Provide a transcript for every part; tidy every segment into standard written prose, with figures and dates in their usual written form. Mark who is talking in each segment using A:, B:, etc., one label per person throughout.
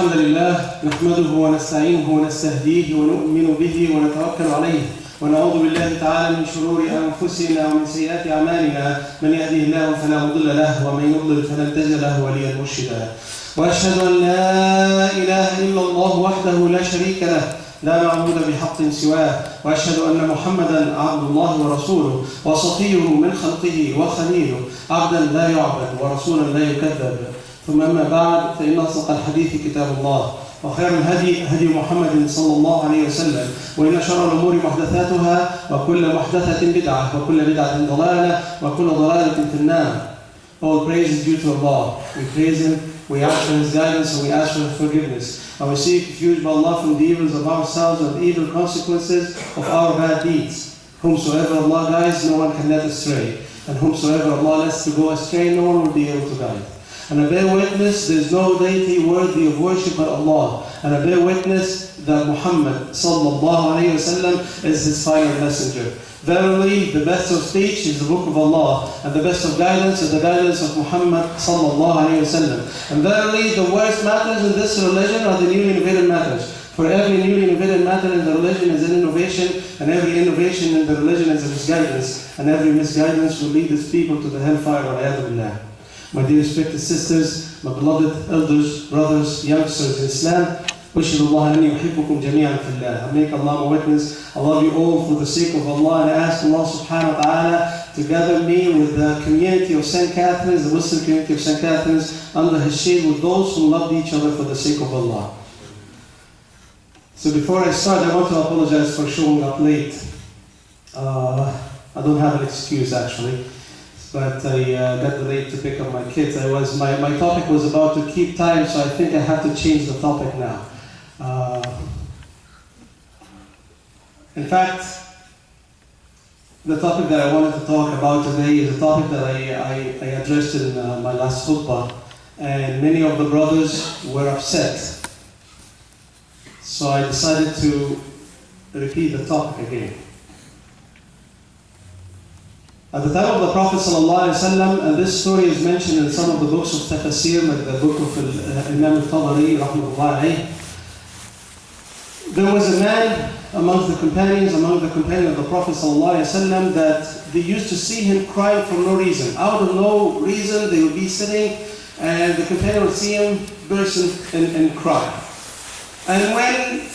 A: الحمد لله نحمده ونستعينه ونستهديه ونؤمن به ونتوكل عليه ونعوذ بالله تعالى من شرور أنفسنا ومن سيئات أعمالنا من يهده الله فلا مضل له ومن يضلل فلن تجد له وليا مرشدا وأشهد أن لا إله إلا الله وحده لا شريك له لا معبود بحق سواه وأشهد أن محمدا عبد الله ورسوله وصفيه من خلقه وخليله عبدا لا يعبد ورسولا لا يكذب ثم أما بعد فإن أصدق الحديث كتاب الله وخير الهدي هدي محمد صلى الله عليه وسلم وإن شر الأمور محدثاتها وكل محدثة بدعة وكل بدعة ضلالة وكل ضلالة في النار. All praise is due to Allah. We praise Him, we ask for His guidance, and we ask for His forgiveness. And we seek refuge by Allah from the evils of ourselves and the evil consequences of our bad deeds. Whomsoever Allah guides, no one can let astray. And whomsoever Allah lets to go astray, no one will be able to guide. And I bear witness there is no deity worthy of worship but Allah. And I bear witness that Muhammad sallallahu alayhi wasallam is His final messenger. Verily, the best of speech is the book of Allah, and the best of guidance is the guidance of Muhammad sallallahu alayhi wasallam. And verily, the worst matters in this religion are the newly innovated matters. For every newly innovated matter in the religion is an innovation, and every innovation in the religion is a misguidance, and every misguidance will lead its people to the hellfire or ayadu billah. My dear respected sisters, my beloved elders, brothers, youngsters in Islam, أشهد الله أني أحبكم جميعا في الله. I make Allah my witness. I love you all for the sake of Allah, and I ask Allah subhanahu wa ta'ala to gather me with the community of St. Catherine's, the Muslim community of St. Catherine's, under His shade with those who loved each other for the sake of Allah. So before I start, I want to apologize for showing up late. I don't have an excuse actually. But I got late to pick up my kids. My topic was about to keep time, so I think I have to change the topic now. In fact, the topic that I wanted to talk about today is a topic that I addressed in my last khutbah, and many of the brothers were upset. So I decided to repeat the topic again. At the time of the Prophet ﷺ, and this story is mentioned in some of the books of Tafsir, like the book of Imam al-Tabari, rahmatullahi alayhi, there was a man among the companions of the Prophet ﷺ, that they used to see him crying for no reason. Out of no reason, they would be sitting, and the companion would see him burst and cry. And when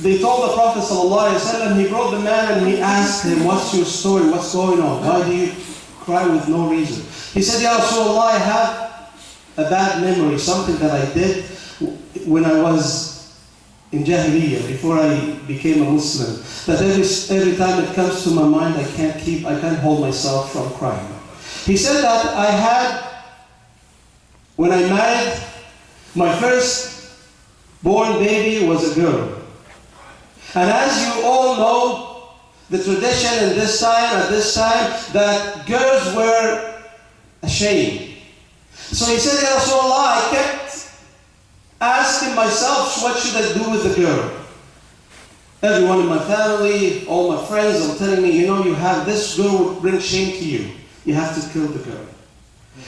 A: they told the Prophet ﷺ, he brought the man and he asked him, "What's your story? What's going on? Why do you cry with no reason?" He said, "Ya Rasulullah, I have a bad memory, something that I did when I was in Jahiliyyah, before I became a Muslim, that every time it comes to my mind, I can't hold myself from crying." He said that when I married, my first born baby was a girl. And as you all know, the tradition at this time, that girls were ashamed. So he said, "Ya Rasulullah, I kept asking myself, what should I do with the girl? Everyone in my family, all my friends are telling me, you have this girl will bring shame to you. You have to kill the girl."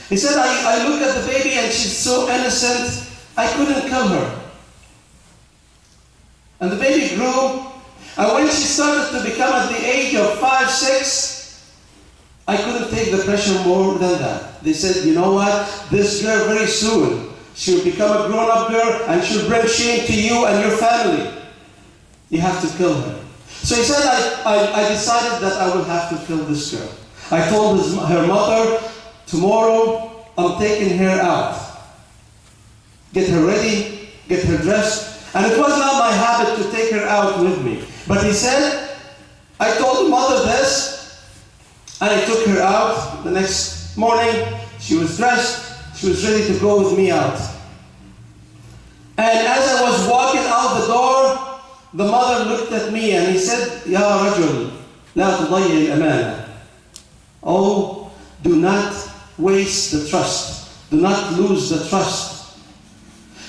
A: He said, I look at the baby and she's so innocent, I couldn't kill her. And the baby grew, and when she started to become at the age of 5, 6, I couldn't take the pressure more than that. They said, "You know what? This girl very soon, she'll become a grown-up girl and she'll bring shame to you and your family. You have to kill her." So he said, I decided that I will have to kill this girl. I told her mother, "Tomorrow I'm taking her out. Get her ready, get her dressed." And it was not my habit to take her out with me. But he said, I told the mother this, and I took her out. The next morning, she was dressed, she was ready to go with me out. And as I was walking out the door, the mother looked at me and he said, "Ya rajul, la tudayyi al-amana." Oh, do not waste the trust. Do not lose the trust.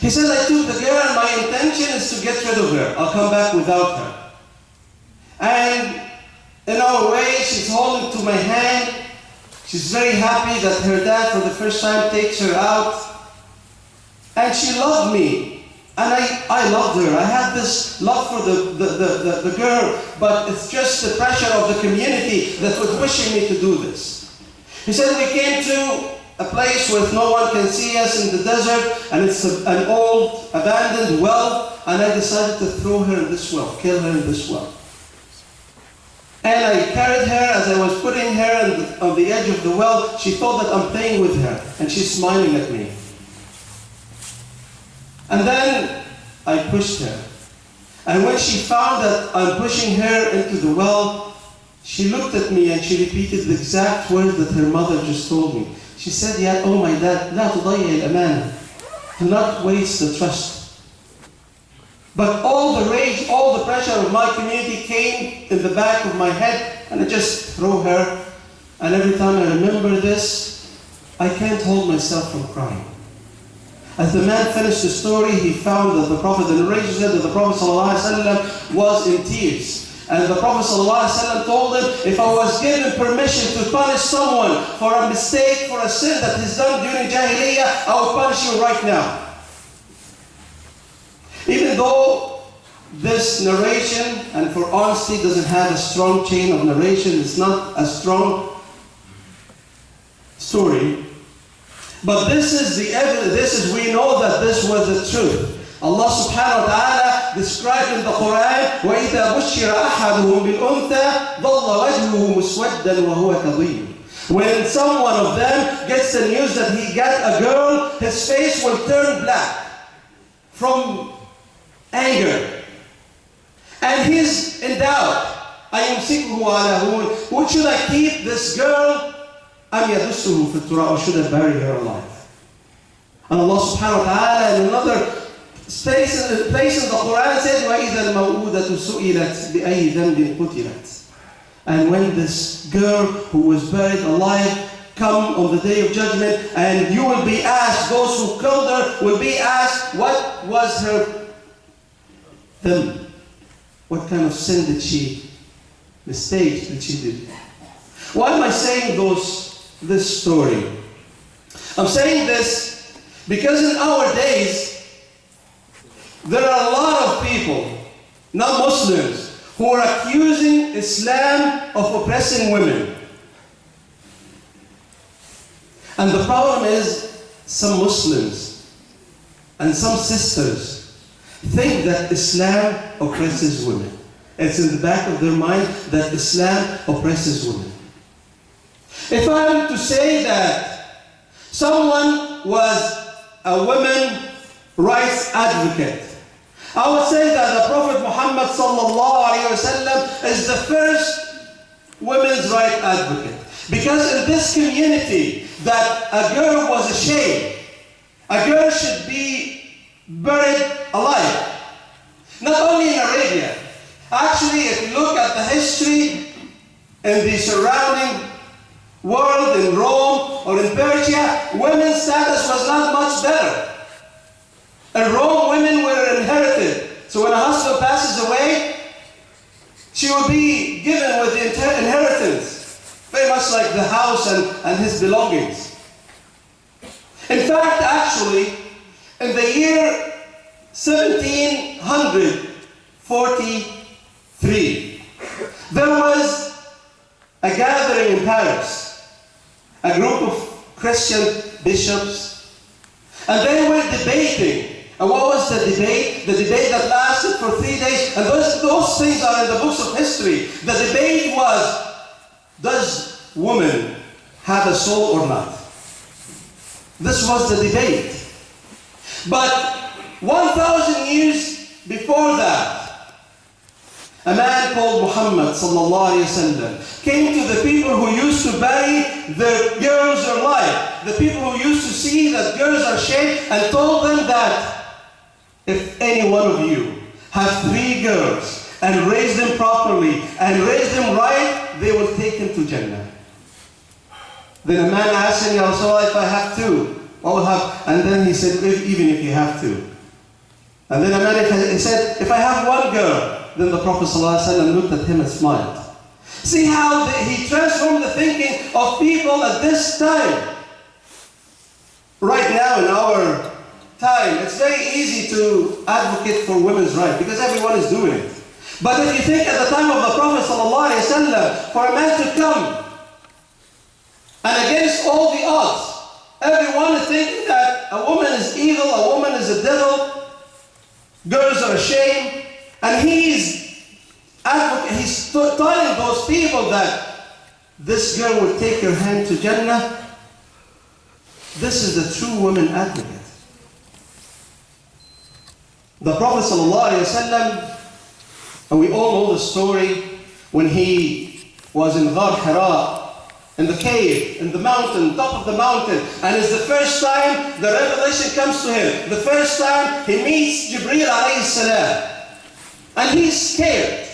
A: He said, "I took the girl and my intention is to get rid of her. I'll come back without her." And in our way, she's holding to my hand. She's very happy that her dad for the first time takes her out. And she loved me. And I loved her. I had this love for the girl, but it's just the pressure of the community that was pushing me to do this. He said, we came to a place where no one can see us in the desert, and it's an old, abandoned well, and I decided to throw her in this well, kill her in this well. And I carried her as I was putting her on the edge of the well. She thought that I'm playing with her, and she's smiling at me. And then I pushed her. And when she found that I'm pushing her into the well, she looked at me and she repeated the exact words that her mother just told me. She said, oh my dad, لا تضيع الأمانة. Do not waste the trust. But all the rage, all the pressure of my community came in the back of my head, and I just throw her. And every time I remember this, I can't hold myself from crying. As the man finished the story, he found that the Prophet, the narration said that the Prophet ﷺ was in tears. And the Prophet ﷺ told him, if I was given permission to punish someone for a mistake, for a sin that he's done during Jahiliyyah, I would punish you right now. Even though this narration, and for honesty, doesn't have a strong chain of narration, it's not a strong story, but this is the evidence, we know that this was the truth. Allah subhanahu wa ta'ala described in the Quran, وَإِذَا بُشِّرَ أَحَدُهُمْ بِالْأُنْثَى ظَلَّ وَجْهُهُ مُسْوَدًّا وَهُوَ كَظِيمٌ. When someone of them gets the news that he got a girl, his face will turn black from anger. And he's in doubt. أَيُمْسِكُهُ عَلَى هُونٍ. Would should I keep this girl? أَمْ يَدُسُّهُ فِي التُّرَابِ, or should I bury her alive? And Allah subhanahu wa ta'ala in another place in the Quran says, وَإِذَا الْمَوْءُودَةُ سُئِلَتْ بِأَيِّ ذَنْبٍ قُتِلَتْ. And when this girl who was buried alive come on the day of judgment, and you will be asked, those who killed her will be asked, what was her dhanb? What kind of sin did she, mistake did she do? Why am I saying this story? I'm saying this because in our days, there are a lot of people, not Muslims, who are accusing Islam of oppressing women. And the problem is, some Muslims and some sisters think that Islam oppresses women. It's in the back of their mind that Islam oppresses women. If I am to say that someone was a women's rights advocate, I would say that the Prophet Muhammad ﷺ is the first women's rights advocate. Because in this community, that a girl was ashamed. A girl should be buried alive. Not only in Arabia. Actually, if you look at the history in the surrounding world, in Rome or in Persia, women's status was not much better. In Rome, women were inherited. So when a husband passes away, she will be given with the inheritance. Very much like the house and his belongings. In fact, actually, in the year 1743, there was a gathering in Paris, a group of Christian bishops, and they were debating. And what was the debate? The debate that lasted for 3 days. And those things are in the books of history. The debate was, does woman have a soul or not? This was the debate. But 1,000 years before that, a man called Muhammad ﷺ came to the people who used to bury their girls alive, the people who used to see that girls are shaved, and told them that if any one of you have 3 girls and raise them properly and raise them right, they will take him to Jannah. Then a man asked him, Ya Rasulullah, if I have 2, what will have? And then he said, even if you have 2. And then a man said, if I have 1 girl, then the Prophet ﷺ looked at him and smiled. See how he transformed the thinking of people at this time. Right now in our time, it's very easy to advocate for women's rights because everyone is doing it. But if you think at the time of the Prophet ﷺ, for a man to come and against all the odds, everyone is thinking that a woman is evil, a woman is a devil, girls are ashamed, and he's telling those people that this girl will take your hand to Jannah. This is the true woman advocate. The Prophet ﷺ, and we all know the story, when he was in Ghar Hira, in the cave, in the mountain, top of the mountain, and it's the first time the revelation comes to him. The first time he meets Jibreel alayhi salam. And he's scared.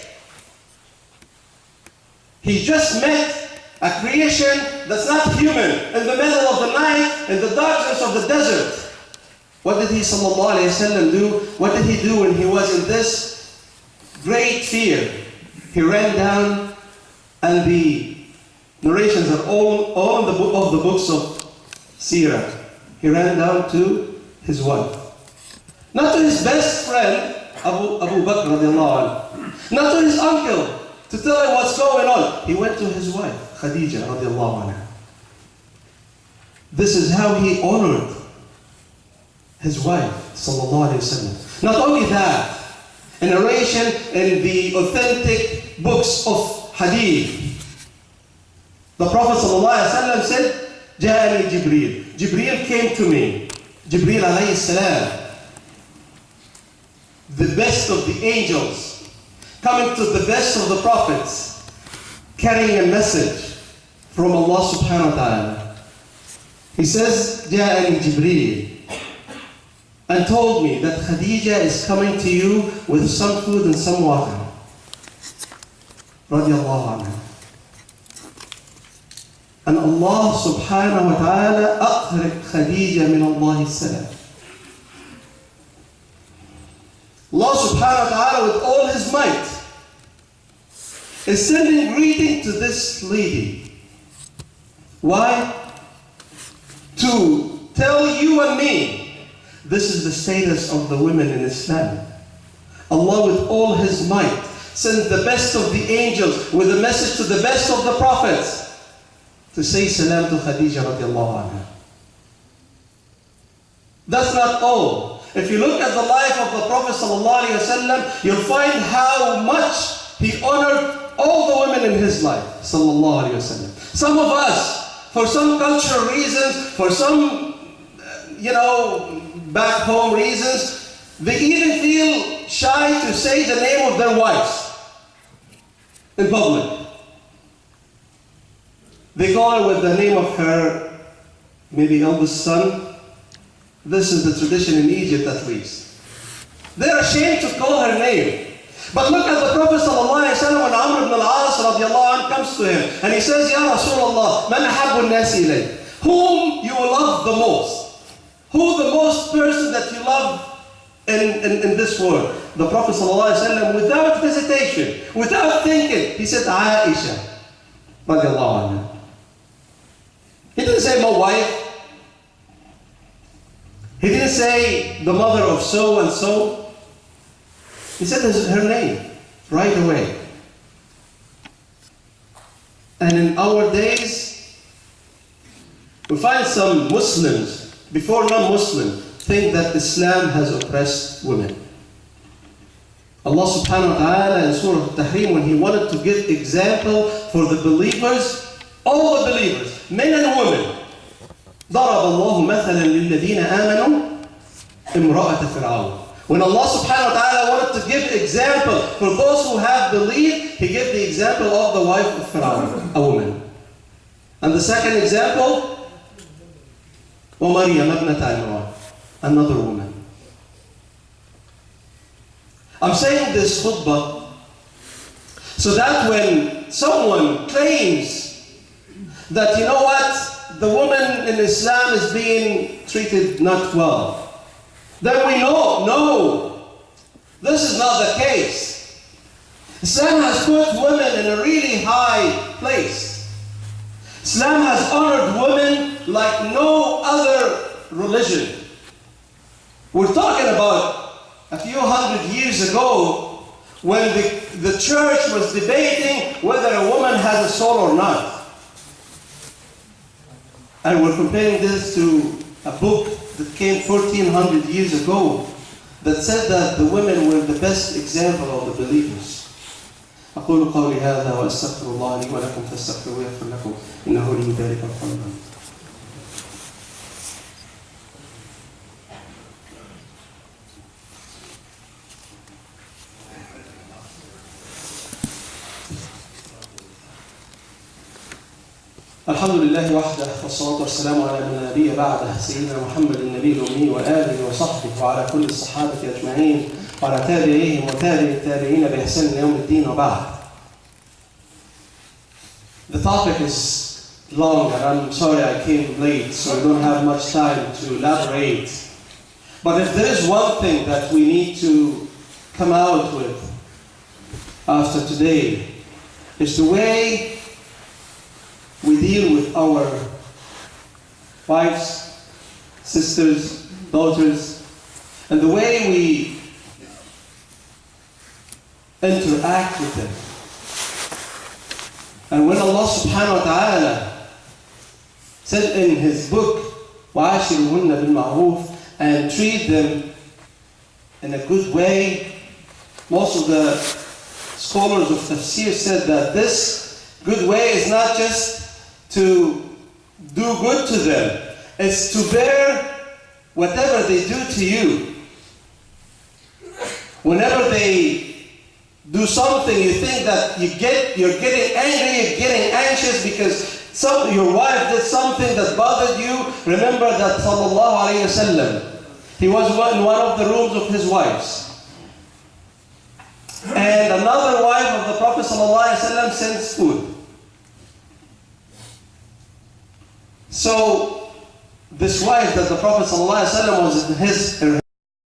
A: He just met a creation that's not human, in the middle of the night, in the darkness of the desert. What did he sallallahu alayhi wasallam do? What did he do when he was in this great fear? He ran down, and the narrations are all in the book of the books of Sirah. He ran down to his wife. Not to his best friend, Abu Bakr radiallahu anhu. Not to his uncle, to tell him what's going on. He went to his wife, Khadija radiallahu anha. This is how he honored his wife, sallallahu alayhi wasallam. Not only that, a narration in the authentic books of Hadith, the Prophet ﷺ said, Ja'ani Jibreel. Jibreel came to me. Jibreel alayhi salam, the best of the angels, coming to the best of the prophets, carrying a message from Allah subhanahu wa ta'ala. He says, Ja'ani Jibreel, and told me that Khadija is coming to you with some food and some water. Radiallahu anha. And Allah subhanahu wa ta'ala أقرب خديجة من الله السلام. Allah subhanahu wa ta'ala with all his might is sending greeting to this lady. Why? To tell you and me, this is the status of the women in Islam. Allah with all his might sends the best of the angels with a message to the best of the prophets to say salam to Khadija radiallahu anha. That's not all. If you look at the life of the Prophet sallallahu alaihi wasallam, you'll find how much he honored all the women in his life, sallallahu alaihi wasallam. Some of us, for some cultural reasons, for some, back home reasons, they even feel shy to say the name of their wives in public. They call her with the name of her, maybe eldest son. This is the tradition in Egypt at least. They're ashamed to call her name. But look at the Prophet ﷺ when Amr ibn al-As radiallahu anh comes to him and he says, Ya Rasulullah, man ahabbu an-nasi ilayk? Whom you love the most? Who the most person that you love in this world? The Prophet ﷺ, without hesitation, without thinking, he said, Aisha radiallahu anha. He didn't say my wife. He didn't say the mother of so and so. He said her name right away. And in our days, we find some Muslims, before non-Muslim, think that Islam has oppressed women. Allah subhanahu wa ta'ala in Surah Al-Tahrim, when he wanted to give example for the believers, all the believers, men and women, ضرب الله مثلا للذين آمنوا امرأة فرعون. When Allah subhanahu wa ta'ala wanted to give example for those who have believed, he gave the example of the wife of Pharaoh, a woman. And the second example, وَمَرْيَمَ ابْنَةَ عِمْرَانَ, another woman. I'm saying this khutbah so that when someone claims that, the woman in Islam is being treated not well, then we know, no, this is not the case. Islam has put women in a really high place. Islam has honored women like no other religion. We're talking about a few hundred years ago when the church was debating whether a woman has a soul or not. And we're comparing this to a book that came 1400 years ago that said that the women were the best example of the believers. أقول قولي هذا وأستغفر الله لي ولكم فاستغفروه يغفر لكم إنه لي ذلك القول. الحمد لله وحده والصلاة والسلام على من لا نبي بعده سيدنا محمد النبي الأمي وآله وصحبه وعلى كل الصحابة أجمعين وعلى تابعيهم وتابع التابعين بإحسان يوم الدين وبعد. The topic is long and I'm sorry I came late, so I don't have much time to elaborate. But if there is one thing that we need to come out with after today, is the way we deal with our wives, sisters, daughters, and the way we interact with them. And when Allah subhanahu wa ta'ala said in His book, وَعَاشِرُهُنَّ بِالْمَعْرُوفِ, and treat them in a good way, most of the scholars of tafsir said that this good way is not just to do good to them, it's to bear whatever they do to you. Whenever they do something, you think that you're getting angry, you're getting anxious because your wife did something that bothered you. Remember that sallallahu alayhi wasallam, he was in one of the rooms of his wives. And another wife of the Prophet sallallahu alayhi wasallam sends food. So this wife that the Prophet sallallahu alayhi wasallam was in her